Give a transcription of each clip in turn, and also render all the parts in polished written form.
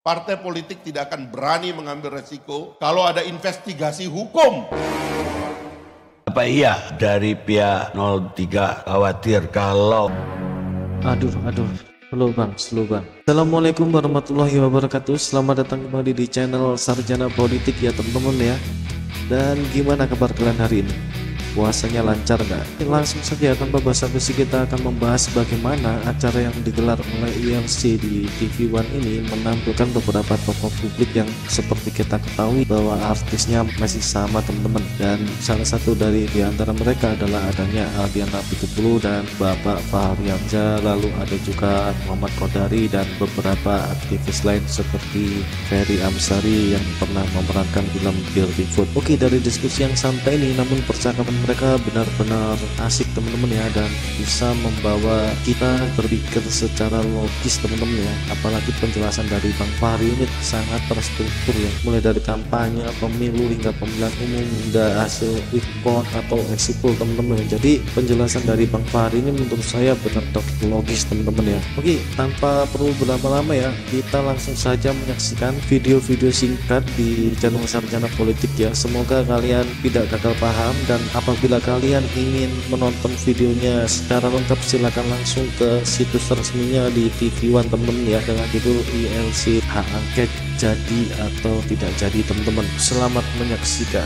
Partai politik tidak akan berani mengambil resiko kalau ada investigasi hukum. Apa iya dari pihak 03 khawatir kalau... Aduh, slow bang. Assalamualaikum warahmatullahi wabarakatuh. Selamat datang kembali di channel Sarjana Politik ya teman-teman ya. Dan gimana kabar kalian hari ini? Puasanya lancar nggak? Langsung saja tanpa basa-basi kita akan membahas bagaimana acara yang digelar oleh ILC di TV One ini menampilkan beberapa tokoh publik yang seperti kita ketahui bahwa artisnya masih sama teman-teman, dan salah satu dari antara mereka adalah adanya Aldiana Pitupulu dan Bapak Fahri Hamzah, lalu ada juga Muhammad Kodari dan beberapa aktivis lain seperti Ferry Amsari yang pernah memerankan film Dirty Food. Oke, dari diskusi yang santai ini namun percakapan mereka benar-benar asik teman-teman ya, dan bisa membawa kita berpikir secara logis teman-teman ya. Apalagi penjelasan dari Bang Fahri ini sangat terstruktur ya, mulai dari kampanye, pemilu hingga pemilihan umum hingga hasil quick count atau exit poll teman-teman ya. Jadi penjelasan dari Bang Fahri ini menurut saya benar-benar logis teman-teman ya. Oke, tanpa perlu berlama-lama ya, kita langsung saja menyaksikan video-video singkat di channel Sarjana Politik ya. Semoga kalian tidak gagal paham, dan apabila kalian ingin menonton videonya secara lengkap silakan langsung ke situs resminya di TV One temen ya, dengan judul ILC hak angket jadi atau tidak jadi teman-teman. Selamat menyaksikan.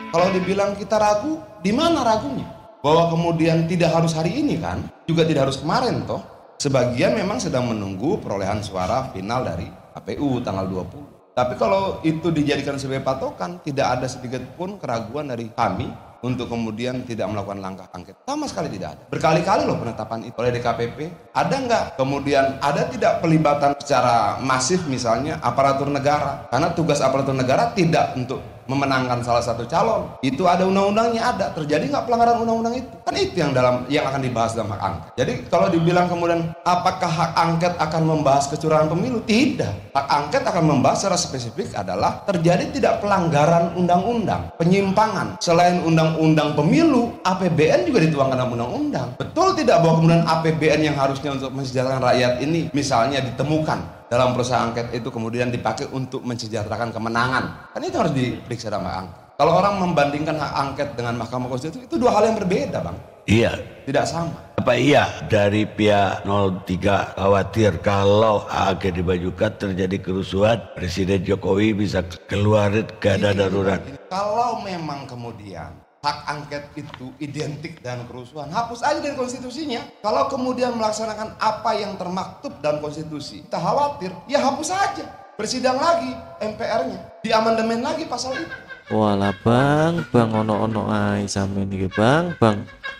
Kalau dibilang kita ragu, di mana ragunya? Bahwa kemudian tidak harus hari ini kan, juga tidak harus kemarin toh. Sebagian memang sedang menunggu perolehan suara final dari KPU tanggal 20. Tapi kalau itu dijadikan sebagai patokan, tidak ada sedikit pun keraguan dari kami untuk kemudian tidak melakukan langkah angket. Sama sekali tidak ada. Berkali-kali loh penetapan itu oleh DKPP. Ada nggak? Kemudian ada tidak pelibatan secara masif misalnya aparatur negara? Karena tugas aparatur negara tidak untuk memenangkan salah satu calon. Itu ada undang-undangnya, ada. Terjadi nggak pelanggaran undang-undang itu? Kan itu yang akan dibahas dalam hak angket. Jadi kalau dibilang kemudian apakah hak angket akan membahas kecurangan pemilu? Tidak. Hak angket akan membahas secara spesifik adalah terjadi tidak pelanggaran undang-undang, penyimpangan. Selain undang-undang pemilu, APBN juga dituangkan dalam undang-undang. Betul tidak bahwa kemudian APBN yang harusnya untuk mensejahterakan rakyat ini misalnya ditemukan dalam proses angket itu kemudian dipakai untuk mensejahterakan kemenangan? Kan itu harus diperiksa dalam hak angket. Kalau orang membandingkan hak angket dengan Mahkamah Konstitusi, itu dua hal yang berbeda bang. Iya. Tidak sama. Apa iya dari pihak 03 khawatir kalau angket dimajukan terjadi kerusuhan, Presiden Jokowi bisa keluarin keadaan darurat? Kalau memang kemudian hak angket itu identik dengan kerusuhan, hapus aja dari konstitusinya. Kalau kemudian melaksanakan apa yang termaktub dalam konstitusi, kita khawatir, ya hapus aja. Bersidang lagi MPR-nya, diamandemen lagi pasal itu. Walah bang ono ai sampe niki bang.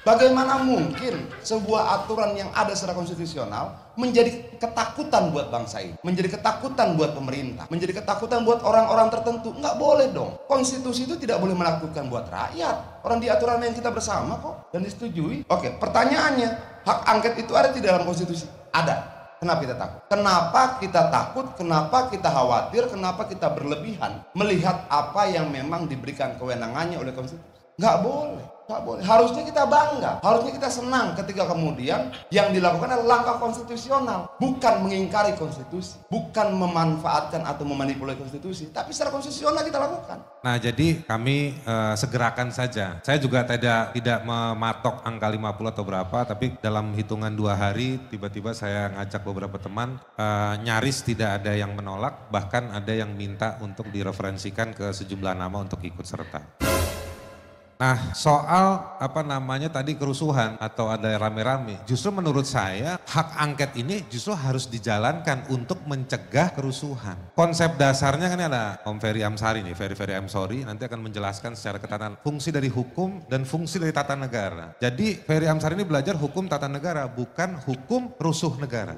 Bagaimana mungkin sebuah aturan yang ada secara konstitusional menjadi ketakutan buat bangsa ini, menjadi ketakutan buat pemerintah, menjadi ketakutan buat orang-orang tertentu? Nggak boleh dong. Konstitusi itu tidak boleh menakutkan buat rakyat. Orang di aturan yang kita bersama kok dan disetujui. Oke, pertanyaannya, hak angket itu ada di dalam konstitusi? Ada. Kenapa kita takut? Kenapa kita takut? Kenapa kita khawatir? Kenapa kita berlebihan melihat apa yang memang diberikan kewenangannya oleh konstitusi? Nggak boleh. Nggak boleh. Harusnya kita bangga, harusnya kita senang ketika kemudian yang dilakukan adalah langkah konstitusional, bukan mengingkari konstitusi, bukan memanfaatkan atau memanipulasi konstitusi, tapi secara konstitusional kita lakukan. Nah, jadi kami segerakan saja. Saya juga tidak mematok angka 50 atau berapa, tapi dalam hitungan 2 hari tiba-tiba saya ngajak beberapa teman, nyaris tidak ada yang menolak, bahkan ada yang minta untuk direferensikan ke sejumlah nama untuk ikut serta. Nah, soal tadi kerusuhan atau ada rame-rame, justru menurut saya hak angket ini justru harus dijalankan untuk mencegah kerusuhan. Konsep dasarnya kan ada Om Ferry Amsari nih, Ferry Amsari nanti akan menjelaskan secara keterangan fungsi dari hukum dan fungsi dari tata negara. Jadi Ferry Amsari ini belajar hukum tata negara, bukan hukum rusuh negara.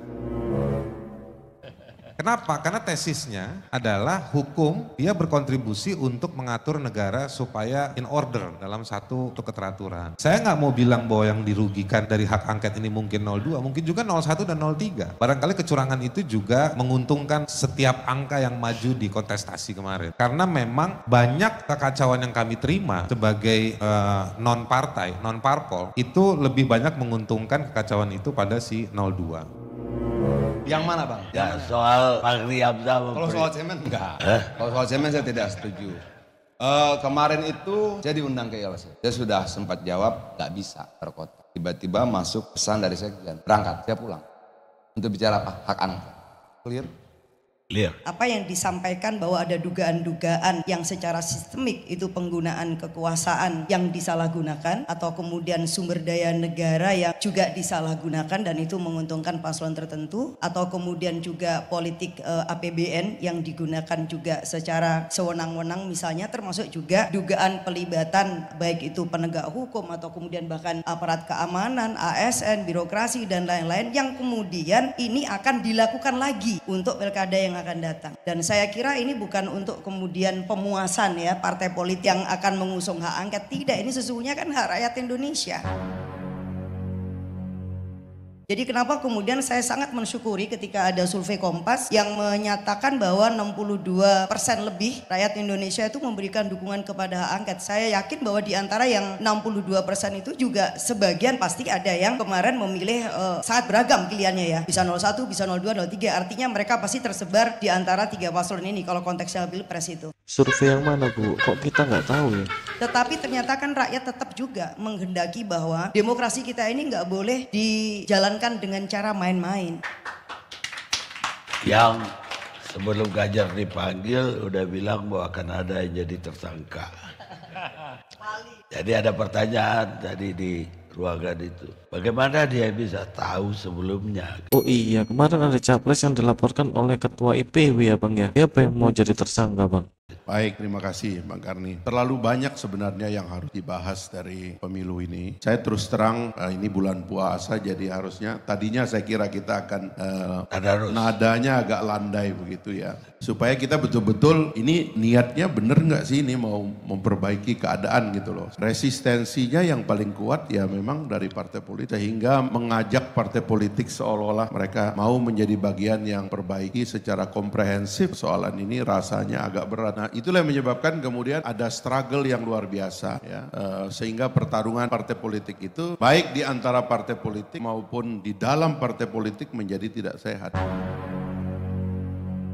Kenapa? Karena tesisnya adalah hukum dia berkontribusi untuk mengatur negara supaya in order dalam satu keteraturan. Saya nggak mau bilang bahwa yang dirugikan dari hak angket ini mungkin 02, mungkin juga 01 dan 03. Barangkali kecurangan itu juga menguntungkan setiap angka yang maju di kontestasi kemarin. Karena memang banyak kekacauan yang kami terima sebagai non-partai, non-parpol, itu lebih banyak menguntungkan kekacauan itu pada si 02. Yang mana Bang? Ya soal Fahri Hamzah. Kalau soal cemen enggak. Kalau soal cemen saya tidak setuju. Kemarin itu saya diundang ke ILC. Saya sudah sempat jawab nggak bisa terkota. Tiba-tiba masuk pesan dari sekjen. Berangkat, saya pulang. Untuk bicara apa? Hak angket. Clear? Clear. Apa yang disampaikan bahwa ada dugaan-dugaan yang secara sistemik itu penggunaan kekuasaan yang disalahgunakan atau kemudian sumber daya negara yang juga disalahgunakan dan itu menguntungkan paslon tertentu atau kemudian juga politik APBN yang digunakan juga secara sewenang-wenang misalnya termasuk juga dugaan pelibatan baik itu penegak hukum atau kemudian bahkan aparat keamanan, ASN, birokrasi dan lain-lain yang kemudian ini akan dilakukan lagi untuk pilkada yang akan datang. Dan saya kira ini bukan untuk kemudian pemuasan ya partai politik yang akan mengusung hak angket. Tidak, ini sesungguhnya kan hak rakyat Indonesia. Jadi kenapa kemudian saya sangat mensyukuri ketika ada survei Kompas yang menyatakan bahwa 62% lebih rakyat Indonesia itu memberikan dukungan kepada hak angket. Saya yakin bahwa di antara yang 62% itu juga sebagian pasti ada yang kemarin memilih sangat beragam pilihannya ya. Bisa 01, bisa 02, 03. Artinya mereka pasti tersebar di antara 3 paslon ini kalau konteksnya Pilpres itu. Survei yang mana Bu? Kok kita nggak tahu ya? Tetapi ternyata kan rakyat tetap juga menghendaki bahwa demokrasi kita ini nggak boleh dijalankan dengan cara main-main. Yang sebelum Ganjar dipanggil udah bilang bahwa akan ada yang jadi tersangka. Jadi ada pertanyaan tadi di ruangan itu. Bagaimana dia bisa tahu sebelumnya? Oh iya, kemarin ada capres yang dilaporkan oleh ketua IPW ya Bang ya. Siapa yang mau jadi tersangka Bang? Baik, terima kasih Bang Karni. Terlalu banyak sebenarnya yang harus dibahas dari pemilu ini. Saya terus terang, ini bulan puasa jadi harusnya tadinya saya kira kita akan nadanya agak landai begitu ya. Supaya kita betul-betul ini niatnya bener nggak sih ini mau memperbaiki keadaan gitu loh. Resistensinya yang paling kuat ya memang dari partai politik sehingga mengajak partai politik seolah-olah mereka mau menjadi bagian yang perbaiki secara komprehensif soalan ini rasanya agak berat. Nah, itulah yang menyebabkan kemudian ada struggle yang luar biasa ya, sehingga pertarungan partai politik itu baik di antara partai politik maupun di dalam partai politik menjadi tidak sehat.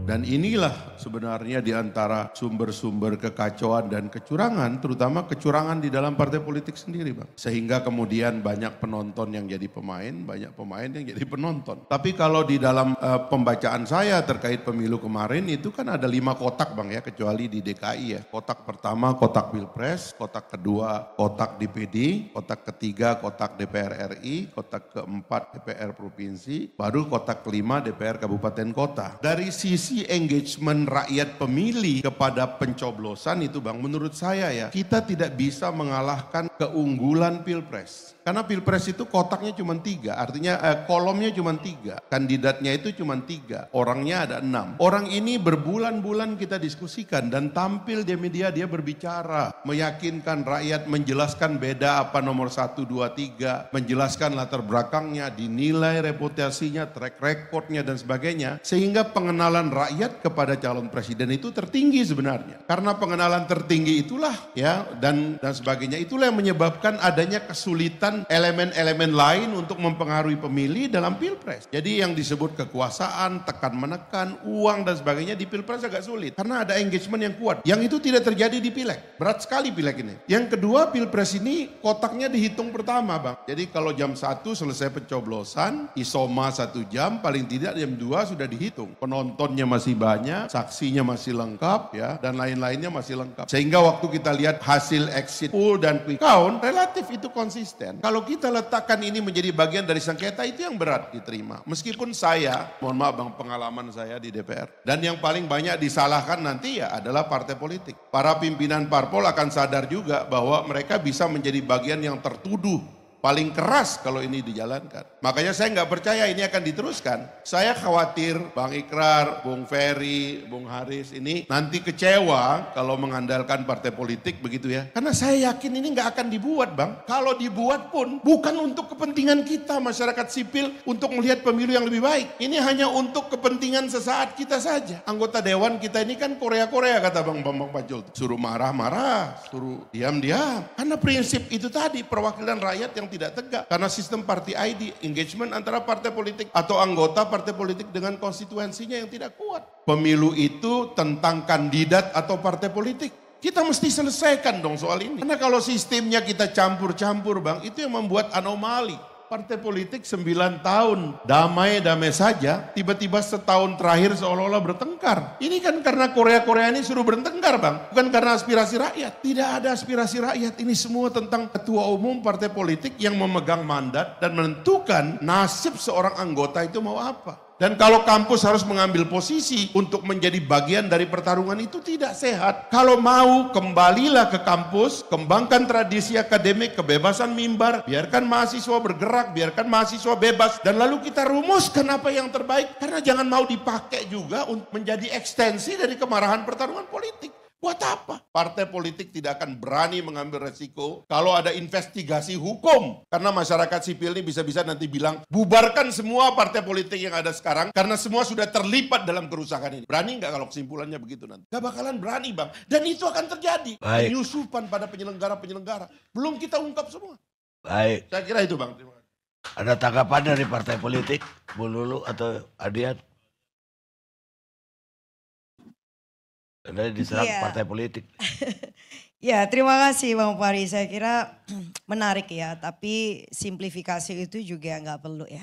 Dan inilah sebenarnya di antara sumber-sumber kekacauan dan kecurangan, terutama kecurangan di dalam partai politik sendiri Bang. Sehingga kemudian banyak penonton yang jadi pemain, banyak pemain yang jadi penonton. Tapi kalau di dalam pembacaan saya terkait pemilu kemarin itu kan ada 5 kotak Bang ya, kecuali di DKI ya. Kotak pertama kotak Pilpres, kotak kedua kotak DPD, kotak ketiga kotak DPR RI, kotak keempat DPR Provinsi, baru kotak kelima DPR Kabupaten Kota. Dari sisi engagement rakyat pemilih kepada pencoblosan itu Bang, menurut saya ya, kita tidak bisa mengalahkan keunggulan Pilpres. Karena Pilpres itu kotaknya cuma 3, artinya kolomnya cuma 3, kandidatnya itu cuma 3, orangnya ada 6. Orang ini berbulan-bulan kita diskusikan dan tampil di media dia berbicara, meyakinkan rakyat, menjelaskan beda apa nomor 1, 2, 3, menjelaskan latar belakangnya, dinilai reputasinya, track recordnya dan sebagainya. Sehingga pengenalan rakyat kepada calon presiden itu tertinggi sebenarnya. Karena pengenalan tertinggi itulah ya dan sebagainya, itulah yang menyebabkan adanya kesulitan elemen-elemen lain untuk mempengaruhi pemilih dalam Pilpres. Jadi yang disebut kekuasaan, tekan menekan, uang dan sebagainya di Pilpres agak sulit. Karena ada engagement yang kuat. Yang itu tidak terjadi di Pileg. Berat sekali Pileg ini. Yang kedua, Pilpres ini kotaknya dihitung pertama Bang. Jadi kalau jam 1 selesai pencoblosan, isoma 1 jam, paling tidak jam 2 sudah dihitung. Penontonnya masih banyak, saksinya masih lengkap ya, dan lain-lainnya masih lengkap. Sehingga waktu kita lihat hasil exit poll dan quick count, relatif itu konsisten. Kalau kita letakkan ini menjadi bagian dari sengketa itu yang berat diterima. Meskipun saya, mohon maaf Bang, pengalaman saya di DPR. Dan yang paling banyak disalahkan nanti ya adalah partai politik. Para pimpinan parpol akan sadar juga bahwa mereka bisa menjadi bagian yang tertuduh paling keras kalau ini dijalankan. Makanya saya nggak percaya ini akan diteruskan. Saya khawatir Bang Ikrar, Bung Ferry, Bung Haris ini nanti kecewa kalau mengandalkan partai politik begitu ya. Karena saya yakin ini nggak akan dibuat Bang. Kalau dibuat pun bukan untuk kepentingan kita masyarakat sipil untuk melihat pemilu yang lebih baik. Ini hanya untuk kepentingan sesaat kita saja. Anggota dewan kita ini kan Korea-Korea kata Bang Bambang Pacul. Suruh marah-marah, suruh diam-diam. Karena prinsip itu tadi perwakilan rakyat yang tidak tegak. Karena sistem party ID, engagement antara partai politik atau anggota partai politik dengan konstituensinya yang tidak kuat. Pemilu itu tentang kandidat atau partai politik. Kita mesti selesaikan dong soal ini. Karena kalau sistemnya kita campur-campur Bang, itu yang membuat anomali. Partai politik 9 tahun damai-damai saja, tiba-tiba setahun terakhir seolah-olah bertengkar. Ini kan karena Korea-Korea ini suruh bertengkar Bang, bukan karena aspirasi rakyat. Tidak ada aspirasi rakyat, ini semua tentang ketua umum partai politik yang memegang mandat dan menentukan nasib seorang anggota itu mau apa. Dan kalau kampus harus mengambil posisi untuk menjadi bagian dari pertarungan itu tidak sehat. Kalau mau kembalilah ke kampus, kembangkan tradisi akademik, kebebasan mimbar, biarkan mahasiswa bergerak, biarkan mahasiswa bebas. Dan lalu kita rumuskan apa yang terbaik. Karena jangan mau dipakai juga untuk menjadi ekstensi dari kemarahan pertarungan politik. Buat apa? Partai politik tidak akan berani mengambil resiko kalau ada investigasi hukum. Karena masyarakat sipil ini bisa-bisa nanti bilang, bubarkan semua partai politik yang ada sekarang karena semua sudah terlibat dalam kerusakan ini. Berani nggak kalau kesimpulannya begitu nanti? Gak bakalan berani Bang. Dan itu akan terjadi. Penyusupan pada penyelenggara-penyelenggara. Belum kita ungkap semua. Baik. Saya kira itu Bang. Terima kasih. Ada tanggapan dari partai politik, Bu Lulu atau Adian? Ada diserang partai politik. Ya, terima kasih Bang Fahri. Saya kira menarik ya, tapi simplifikasi itu juga nggak perlu ya.